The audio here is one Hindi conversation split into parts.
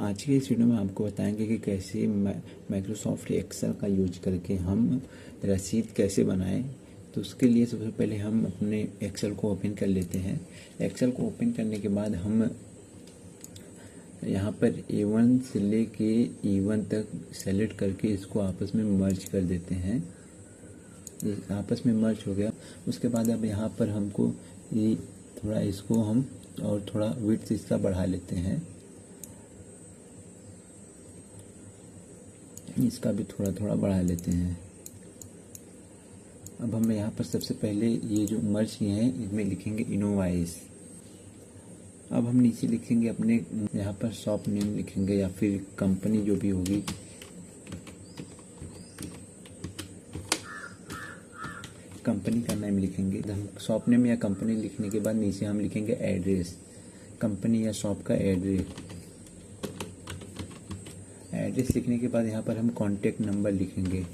आज की इस वीडियो में आपको बताएंगे कि कैसे माइक्रोसॉफ्ट एक्सेल का यूज करके हम रसीद कैसे बनाएं। तो उसके लिए सबसे पहले हम अपने एक्सेल को ओपन कर लेते हैं। एक्सेल को ओपन करने के बाद हम यहाँ पर A1 से लेके E1 तक सेलेक्ट करके इसको आपस में मर्ज कर देते हैं। ये आपस में मर्ज हो गया। उसके बाद अब यहाँ पर हमको ये थोड़ा इसको हम और थोड़ा विड्थ इसका बढ़ा लेते हैं। इसका भी थोड़ा थोड़ा बढ़ा लेते हैं। अब हम यहाँ पर सबसे पहले ये जो मर्ज किए हैं इसमें लिखेंगे इनोवाइस। अब हम नीचे लिखेंगे अपने यहाँ पर शॉप नेम लिखेंगे या फिर कंपनी जो भी होगी, कंपनी का नेम लिखेंगे। हम शॉप नेम या कंपनी लिखने के बाद नीचे हम लिखेंगे एड्रेस, कंपनी या शॉप का एड्रेस। एड्रेस लिखने के बाद यहाँ पर हम कॉन्टैक्ट नंबर लिखेंगे।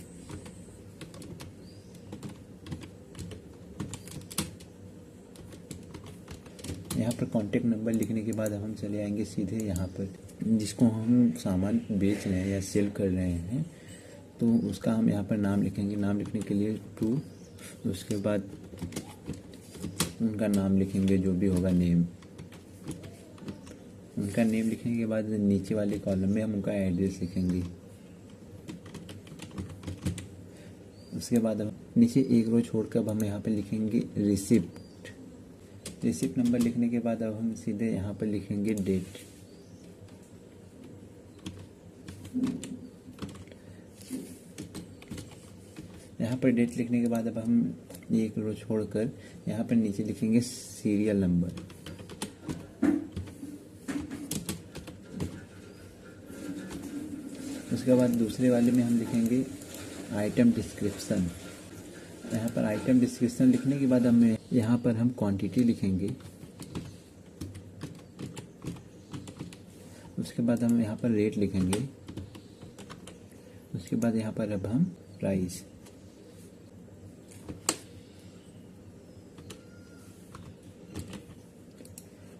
यहाँ पर कॉन्टैक्ट नंबर लिखने के बाद हम चले आएंगे सीधे यहाँ पर जिसको हम सामान बेच रहे हैं या सेल कर रहे हैं, तो उसका हम यहाँ पर नाम लिखेंगे। नाम लिखने के लिए टू, उसके बाद उनका नाम लिखेंगे जो भी होगा नेम। उनका नेम लिखने के बाद नीचे वाले कॉलम में हम उनका एड्रेस लिखेंगे। उसके बाद हम नीचे एक रो छोड़कर अब हम यहाँ पर लिखेंगे रिसिप्ट। रिसिप्ट नंबर लिखने के बाद अब हम सीधे यहाँ पर लिखेंगे डेट। यहाँ पर डेट लिखने के बाद अब हम एक रो छोड़कर यहाँ पर नीचे लिखेंगे सीरियल नंबर। उसके बाद दूसरे वाले में हम लिखेंगे आइटम डिस्क्रिप्शन। यहाँ पर आइटम डिस्क्रिप्शन लिखने के बाद हमें यहाँ पर हम क्वांटिटी लिखेंगे। उसके बाद हम यहाँ पर रेट लिखेंगे। उसके बाद यहाँ पर अब हम प्राइस।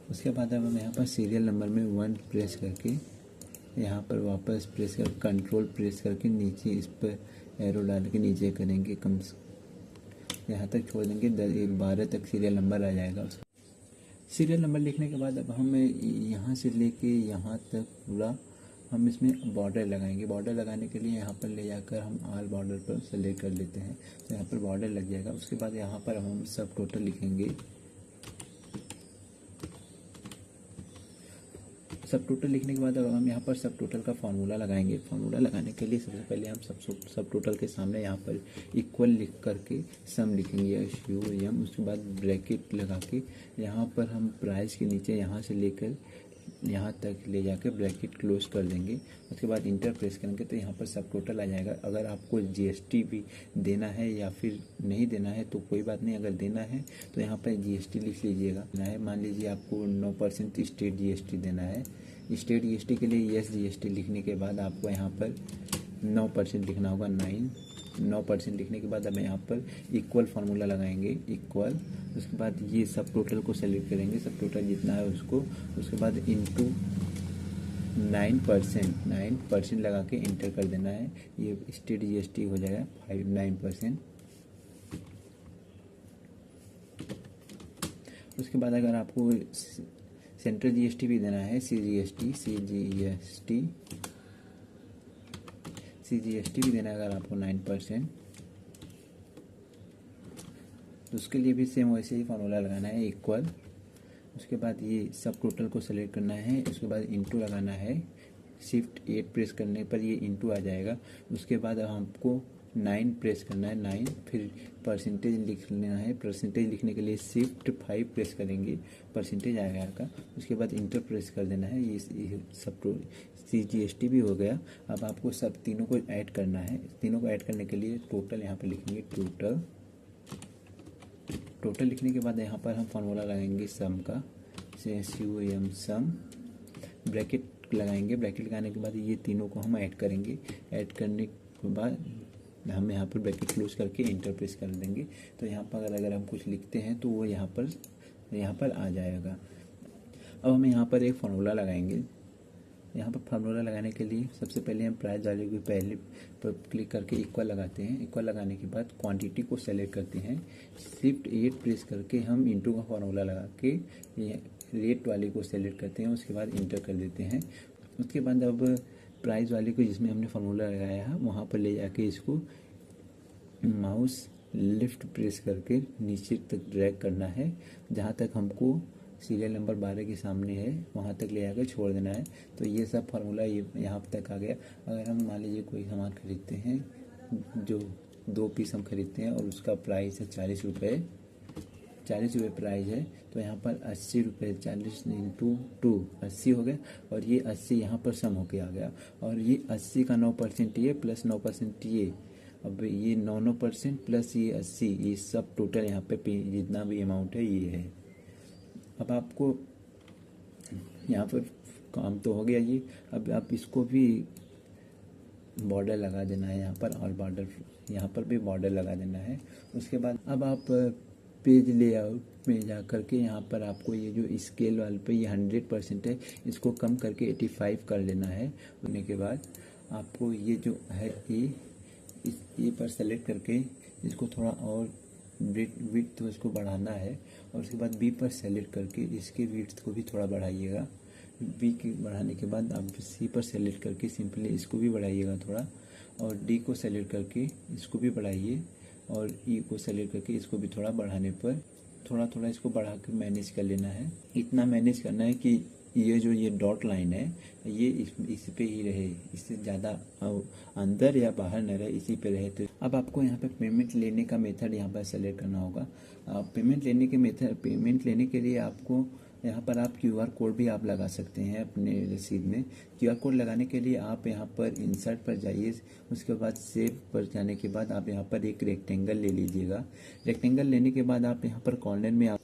उसके बाद अब हम यहाँ पर सीरियल नंबर में 1 प्रेस करके यहाँ पर वापस प्रेस कर कंट्रोल प्रेस करके नीचे इस पर एरो डाल के नीचे करेंगे, कम यहाँ तक छोड़ देंगे। 12 तक सीरियल नंबर आ जाएगा। सीरियल नंबर लिखने के बाद अब हम यहाँ से लेके यहाँ तक पूरा हम इसमें बॉर्डर लगाएंगे। बॉर्डर लगाने के लिए यहाँ पर ले जाकर हम ऑल बॉर्डर पर सेलेक्ट कर लेते हैं, तो यहाँ पर बॉर्डर लग जाएगा। उसके बाद यहाँ पर हम सब टोटल लिखेंगे। सब टोटल लिखने के बाद अब हम यहाँ पर सब टोटल का फार्मूला लगाएंगे। फार्मूला लगाने के लिए सबसे पहले हम सब टोटल के सामने यहाँ पर इक्वल लिख करके सम लिखेंगे SUM। उसके बाद ब्रैकेट लगा के यहाँ पर हम प्राइस के नीचे यहाँ से लेकर यहाँ तक ले जाकर ब्रैकेट क्लोज कर देंगे। उसके बाद इंटर प्रेस करेंगे तो यहाँ पर सब टोटल आ जाएगा। अगर आपको GST भी देना है या फिर नहीं देना है तो कोई बात नहीं, अगर देना है तो यहाँ पर GST लिख लीजिएगा। मान लीजिए आपको 9% स्टेट GST देना है। स्टेट GST के लिए यस GST लिखने के बाद आपको यहाँ पर 9% लिखना होगा। 9% लिखने के बाद अब यहाँ पर इक्वल फार्मूला लगाएंगे, इक्वल। उसके बाद ये सब टोटल को सेलेक्ट करेंगे, सब टोटल जितना है उसको। उसके बाद इंटू 9% लगा के इंटर कर देना है। ये स्टेट GST हो जाएगा 9%। उसके बाद अगर आपको सेंट्रल GST भी देना है, CGST भी देना है अगर आपको 9%, तो उसके लिए भी सेम वैसे ही फार्मूला लगाना है, इक्वल। उसके बाद ये सब टोटल को सेलेक्ट करना है। उसके बाद इंटू लगाना है। शिफ्ट 8 प्रेस करने पर ये इंटू आ जाएगा। उसके बाद हमको 9 प्रेस करना है, 9। फिर परसेंटेज लिख लेना है। परसेंटेज लिखने के लिए शिफ्ट 5 प्रेस करेंगे, परसेंटेज आएगा आपका। उसके बाद इंटर प्रेस कर देना है। ये सब CGST भी हो गया। अब आपको सब तीनों को ऐड करना है। तीनों को ऐड करने के लिए टोटल यहाँ पर लिखेंगे, टोटल लिखने के बाद यहाँ पर हम फार्मूला लगाएंगे सम का, SUM सम। ब्रैकेट लगाएंगे। ब्रैकेट लगाने के बाद ये तीनों को हम ऐड करेंगे। ऐड करने के बाद हम यहाँ पर ब्रैकेट क्लोज करके इंटर प्रेस कर देंगे। तो यहाँ पर अगर हम कुछ लिखते हैं तो वो यहाँ पर आ जाएगा। अब हम यहाँ पर एक फार्मूला लगाएंगे। यहाँ पर फार्मूला लगाने के लिए सबसे पहले हम प्राइस वाले को पहले पर क्लिक करके इक्वल लगाते हैं। इक्वल लगाने के बाद क्वांटिटी को सेलेक्ट करते हैं। शिफ्ट 8 प्रेस करके हम इंटू का फार्मूला लगा के रेट वाले को सेलेक्ट करते हैं। उसके बाद इंटर कर देते हैं। उसके बाद अब प्राइस वाले को जिसमें हमने फार्मूला लगाया है वहाँ पर ले जाके इसको माउस लेफ्ट प्रेस करके नीचे तक ड्रैग करना है। जहाँ तक हमको सीरियल नंबर 12 के सामने है वहाँ तक ले जाकर छोड़ देना है। तो ये सब फार्मूला ये यहाँ तक आ गया। अगर हम मान लीजिए कोई सामान खरीदते हैं, जो 2 पीस हम खरीदते हैं और उसका प्राइस है 40 रुपये, 40 रुपये प्राइस है, तो यहाँ पर 80 रुपये 40 इंटू 2 80 हो गया। और ये 80 यहाँ पर सम होके आ गया। और ये 80 का 9% ये प्लस 9% ये, अब ये 9% प्लस ये 80, ये सब टोटल यहाँ पे जितना भी अमाउंट है ये है। अब आपको यहाँ पर काम तो हो गया ये। अब आप इसको भी बॉर्डर लगा देना है यहाँ पर, और बॉर्डर यहाँ पर भी बॉर्डर लगा देना है। उसके बाद अब आप पेज लेआउट में जा करके यहाँ पर आपको ये जो स्केल वाले पे ये 100% है, इसको कम करके 85 कर लेना है। होने के बाद आपको ये जो है ये पर सेलेक्ट करके इसको थोड़ा और विड्थ तो इसको बढ़ाना है। और उसके बाद बी पर सेलेक्ट करके इसके विड्थ को भी थोड़ा बढ़ाइएगा। बी के बढ़ाने के बाद आप सी पर सेलेक्ट करके सिंपली इसको भी बढ़ाइएगा थोड़ा, और डी को सेलेक्ट करके इसको भी बढ़ाइए, और ई को सेलेक्ट करके इसको भी थोड़ा बढ़ाने पर थोड़ा थोड़ा इसको बढ़ा कर मैनेज कर लेना है। इतना मैनेज करना है कि ये जो ये डॉट लाइन है ये इस पे ही रहे, इससे ज़्यादा अंदर या बाहर न रहे, इसी पे रहे। तो अब आपको यहाँ पे पेमेंट लेने का मेथड यहाँ पर सेलेक्ट करना होगा। पेमेंट लेने के लिए आपको यहाँ पर आप QR कोड भी आप लगा सकते हैं अपने रसीद में। QR कोड लगाने के लिए आप यहाँ पर इंसर्ट पर जाइए। उसके बाद सेव पर जाने के बाद आप यहाँ पर एक रेक्टेंगल ले लीजिएगा। रेक्टेंगल लेने के बाद आप यहाँ पर कॉर्नर में आप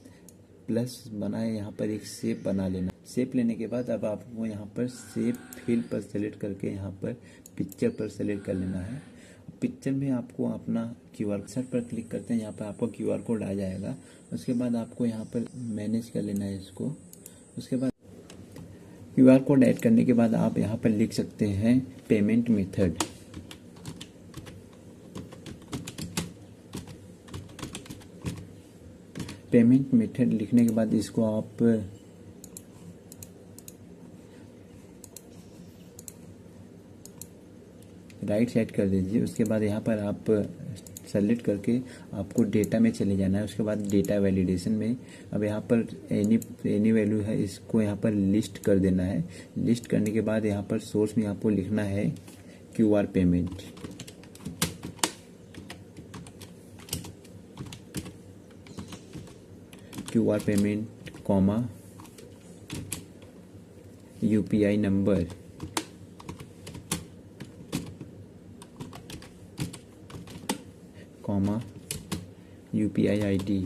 प्लस बनाए, यहाँ पर एक शेप बना लेना। शेप लेने के बाद अब आपको यहाँ पर शेप फिल पर सेलेक्ट करके यहाँ पर पिक्चर पर सेलेक्ट कर लेना है। पिक्चर में आपको अपना QR कोड पर क्लिक करते हैं, यहाँ पर आपको QR कोड आ जाएगा। उसके बाद आपको यहाँ पर मैनेज कर लेना है इसको। उसके बाद QR कोड ऐड करने के बाद आप यहाँ पर लिख सकते हैं पेमेंट मेथड। पेमेंट मेथड लिखने के बाद इसको आप राइट साइड कर दीजिए। उसके बाद यहाँ पर आप सेलेक्ट करके आपको डेटा में चले जाना है। उसके बाद डेटा वैलिडेशन में अब यहाँ पर एनी वैल्यू है, इसको यहाँ पर लिस्ट कर देना है। लिस्ट करने के बाद यहाँ पर सोर्स में आपको लिखना है QR payment. QR payment comma UPI number comma UPI ID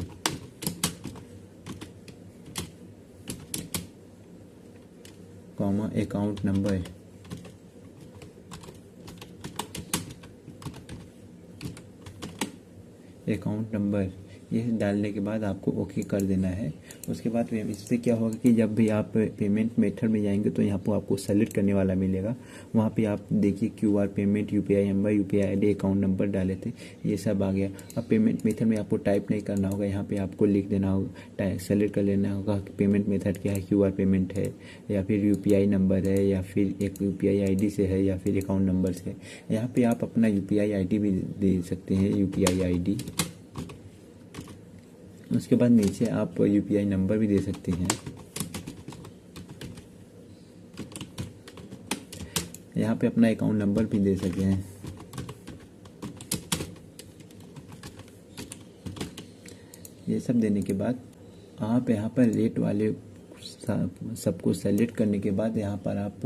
comma account number. Account number ये डालने के बाद आपको ओके कर देना है। उसके बाद इससे क्या होगा कि जब भी आप पेमेंट मेथड में जाएंगे तो यहाँ पर आपको सेलेक्ट करने वाला मिलेगा। वहाँ पे आप देखिए QR payment, UPI number, UPI ID, account number डाले थे, ये सब आ गया। अब पेमेंट मेथड में आपको टाइप नहीं करना होगा, यहाँ पे आपको लिख देना होगा, सेलेक्ट कर लेना होगा कि पेमेंट मेथड क्या है, QR पेमेंट है या फिर UPI नंबर है या फिर एक UPI ID से है या फिर अकाउंट नंबर से है। यहाँ पर आप अपना UPI ID भी दे सकते हैं, UPI ID। उसके बाद नीचे आप UPI नंबर भी दे सकते हैं। यहाँ पे अपना अकाउंट नंबर भी दे सकते हैं। ये सब देने के बाद आप यहाँ पर रेट वाले सबको सेलेक्ट करने के बाद यहाँ पर आप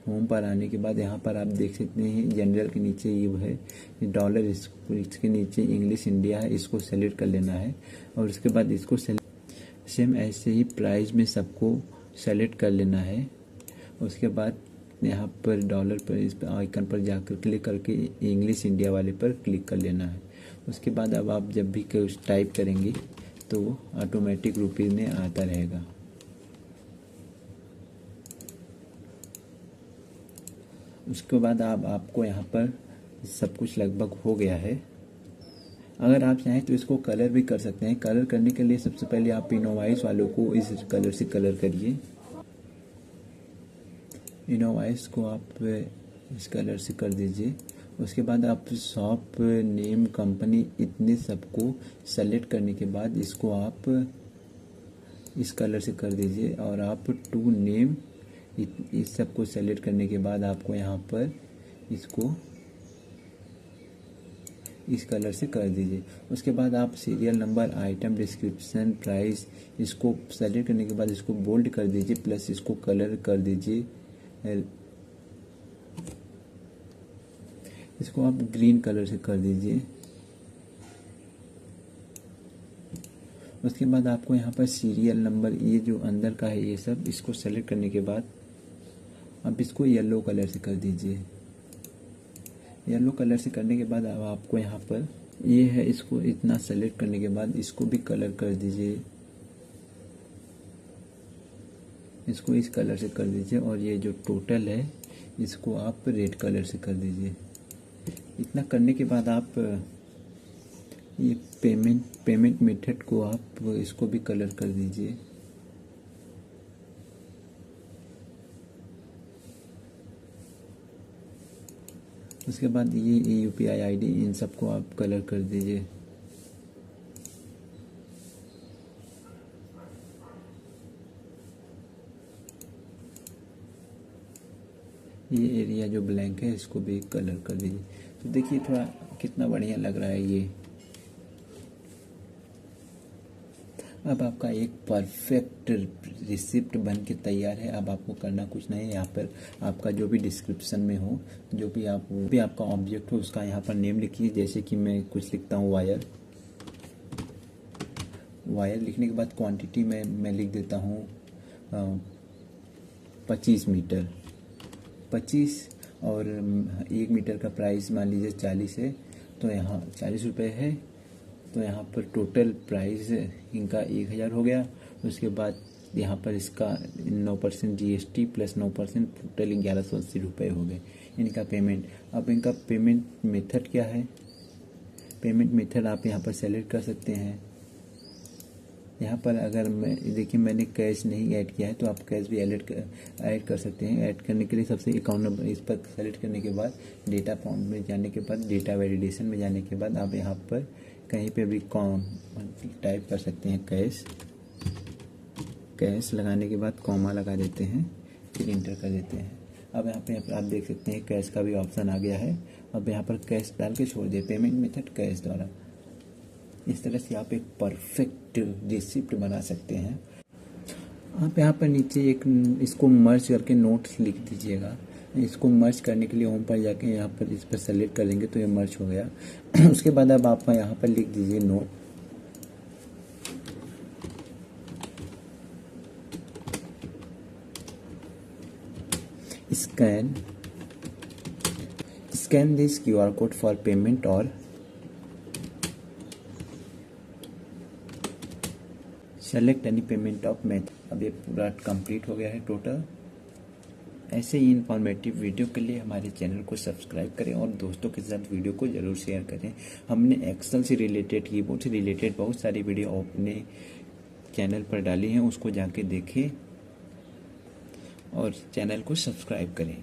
होम पर आने के बाद यहाँ पर आप देख सकते हैं जनरल के नीचे ये है डॉलर, इसके नीचे इंग्लिश इंडिया है, इसको सेलेक्ट कर लेना है। और उसके बाद इसको सेम ऐसे ही प्राइस में सबको सेलेक्ट कर लेना है। उसके बाद यहाँ पर डॉलर पर इस पर आइकन पर जाकर क्लिक करके इंग्लिश इंडिया वाले पर क्लिक कर लेना है। उसके बाद अब आप जब भी कुछ टाइप करेंगे तो वो ऑटोमेटिक रुपीज़ में आता रहेगा। उसके बाद आपको यहाँ पर सब कुछ लगभग हो गया है। अगर आप चाहें तो इसको कलर भी कर सकते हैं। कलर करने के लिए सबसे पहले आप इनोवाइस वालों को इस कलर से कलर करिए। इनोवाइस को आप इस कलर से कर दीजिए। उसके बाद आप शॉप नेम, कंपनी, इतने सबको सेलेक्ट करने के बाद इसको आप इस कलर से कर दीजिए। और आप टू नेम, इस सबको सेलेक्ट करने के बाद आपको यहाँ पर इसको इस कलर से कर दीजिए। उसके बाद आप serial number, item description, price, इसको सेलेक्ट करने के बाद इसको बोल्ड कर दीजिए, प्लस इसको कलर कर दीजिए। इसको आप ग्रीन कलर से कर दीजिए। उसके बाद आपको यहाँ पर सीरियल नंबर, ये जो अंदर का है ये सब, इसको सेलेक्ट करने के बाद आप इसको येलो कलर से कर दीजिए। येलो कलर से करने के बाद अब आपको यहाँ पर ये है, इसको इतना सेलेक्ट करने के बाद इसको भी कलर कर दीजिए। इसको इस कलर से कर दीजिए। और ये जो टोटल है इसको आप रेड कलर से कर दीजिए। इतना करने के बाद आप ये पेमेंट मेथड को आप इसको भी कलर कर दीजिए। उसके बाद ये UPI ID, इन सबको आप कलर कर दीजिए। ये एरिया जो ब्लैंक है इसको भी कलर कर दीजिए। तो देखिए थोड़ा कितना बढ़िया लग रहा है ये। अब आपका एक परफेक्ट रिसिप्ट बन के तैयार है। अब आपको करना कुछ नहीं है। यहाँ पर आपका जो भी डिस्क्रिप्शन में हो, जो भी आपका ऑब्जेक्ट हो, उसका यहाँ पर नेम लिखिए। जैसे कि मैं कुछ लिखता हूँ वायर। वायर लिखने के बाद क्वांटिटी में मैं लिख देता हूँ 25 मीटर, 25। और 1 मीटर का प्राइस मान लीजिए 40 है, तो यहाँ 40 रुपये है। तो यहाँ पर टोटल प्राइस इनका 1000 हो गया। उसके बाद यहाँ पर इसका 9% GST प्लस 9%, टोटल 1180 रुपये हो गए इनका पेमेंट। अब इनका पेमेंट मेथड क्या है? पेमेंट मेथड आप यहाँ पर सेलेक्ट कर सकते हैं। यहाँ पर अगर देखिए मैंने कैश नहीं ऐड किया है, तो आप कैश भी ऐड कर सकते हैं। ऐड करने के लिए सबसे अकाउंट नंबर इस पर सेलेक्ट करने के बाद डेटा फॉर्म में जाने के बाद, डेटा वैलिडेशन में जाने के बाद आप यहाँ पर कहीं पे भी टाइप कर सकते हैं कैश लगाने के बाद कॉमा लगा देते हैं, फिर इंटर कर देते हैं। अब यहाँ पे आप देख सकते हैं कैश का भी ऑप्शन आ गया है। अब यहाँ पर कैश डाल के छोड़ दिए, पेमेंट मेथड कैश द्वारा। इस तरह से आप एक परफेक्ट रिसिप्ट बना सकते हैं। आप यहाँ पर नीचे एक इसको मर्ज करके नोट्स लिख दीजिएगा। इसको मर्ज करने के लिए होम पर जाके यहाँ पर इस पर सेलेक्ट कर लेंगे तो ये मर्ज हो गया। उसके बाद अब आप यहाँ पर लिख दीजिए note. Scan this QR code for payment और select any payment of method. अब ये पूरा कंप्लीट हो गया है टोटल। ऐसे ही इन्फॉर्मेटिव वीडियो के लिए हमारे चैनल को सब्सक्राइब करें और दोस्तों के साथ वीडियो को ज़रूर शेयर करें। हमने एक्सेल से रिलेटेड, कीबोर्ड से रिलेटेड बहुत सारी वीडियो अपने चैनल पर डाली हैं, उसको जाके देखें और चैनल को सब्सक्राइब करें।